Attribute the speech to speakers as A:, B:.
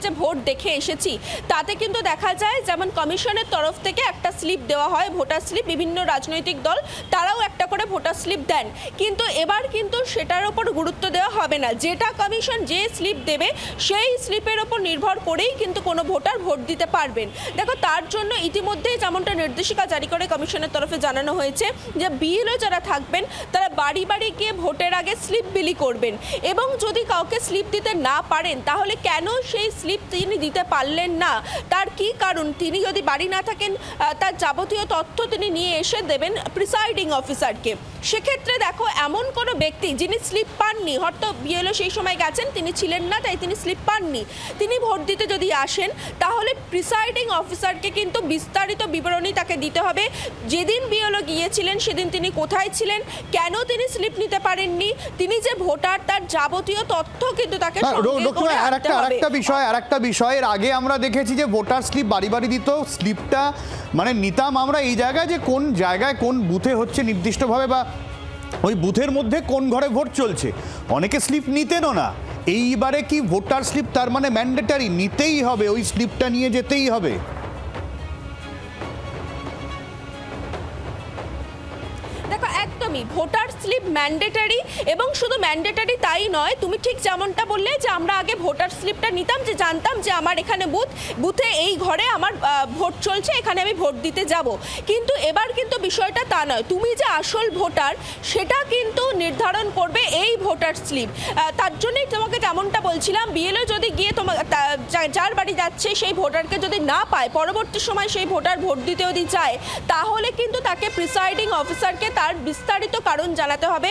A: যে ভোট দেখে এসেছি তাতে কিন্তু দেখা যায় যেমন কমিশনের তরফ থেকে একটা স্লিপ দেওয়া হয়, ভোটার স্লিপ, বিভিন্ন রাজনৈতিক দল তারাও একটা করে ভোটার স্লিপ দেন, কিন্তু এবার কিন্তু সেটার ওপর গুরুত্ব দেওয়া হবে না। যেটা কমিশন যে স্লিপ দেবে সেই স্লিপের ওপর নির্ভর করেই কিন্তু কোনো ভোটার ভোট দিতে পারবেন। দেখো, তার জন্য ইতিমধ্যেই যেমনটা নির্দেশিকা জারি করে কমিশনের তরফে জানানো হয়েছে যে বিএলও যারা থাকবেন তারা বাড়ি বাড়ি গিয়ে ভোটের আগে স্লিপ বিলি করবেন, এবং যদি কাউকে স্লিপ দিতে না পারেন তাহলে কেন সেই স্লিপ তিনি দিতে পারলেন না, তার কি কারণ, তিনি যদি বাড়ি না থাকেন তার যাবতীয় তথ্য তিনি নিয়ে এসে দেবেন প্রিসাইডিং অফিসারকে। সেক্ষেত্রে দেখো, এমন কোনো ব্যক্তি যিনি স্লিপ পাননি, হয়তো বিএলও সেই সময় গেছেন, তিনি ছিলেন না তাই তিনি স্লিপ পাননি, তিনি ভোট দিতে যদি আসেন তাহলে প্রিসাইডিং অফিসারকে কিন্তু বিস্তারিত বিবরণী তাকে দিতে হবে। যেদিন বিএলও গিয়েছিলেন সেদিন তিনি কোথায় ছিলেন, কেন তিনি স্লিপ নিতে পারেননি, তিনি যে ভোটার তার যাবতীয় তথ্য কিন্তু তাকে
B: আরেকটা বিষয়ের আগে আমরা দেখেছি যে ভোটার স্লিপ বাড়ি বাড়ি দিত, স্লিপটা মানে নিতাম আমরা এই জায়গায় যে কোন জায়গায় কোন বুথে হচ্ছে নির্দিষ্টভাবে, বা ওই বুথের মধ্যে কোন ঘরে ভোট চলছে, অনেকে স্লিপ নিতেনও না। এইবারে কি ভোটার স্লিপ তার মানে ম্যান্ডেটারি নিতেই হবে, ওই স্লিপটা নিয়ে যেতেই হবে?
A: দেখো, একদমই ভোটার স্লিপ ম্যান্ডেটারি, এবং শুধু ম্যান্ডেটারি তাই নয়, তুমি ঠিক যেমনটা বললে যে আমরা আগে ভোটার স্লিপটা নিতাম, যে জানতাম যে আমার এখানে বুথে এই ঘরে আমার ভোট চলছে, এখানে আমি ভোট দিতে যাব, কিন্তু এবার কিন্তু বিষয়টা তা নয়, তুমি যে আসল ভোটার সেটা কিন্তু নির্ধারণ করবে এই ভোটার স্লিপ। তার জন্যই তোমাকে যেমনটা বলছিলাম, বিএলও যদি গিয়ে যার বাড়ি যাচ্ছে সেই ভোটারকে যদি না পায়, পরবর্তী সময় সেই ভোটার ভোট দিতে যদি চায়, তাহলে কিন্তু তাকে প্রিসাইডিং অফিসারকে তার বিস্তারিত কারণ জানাতে হবে।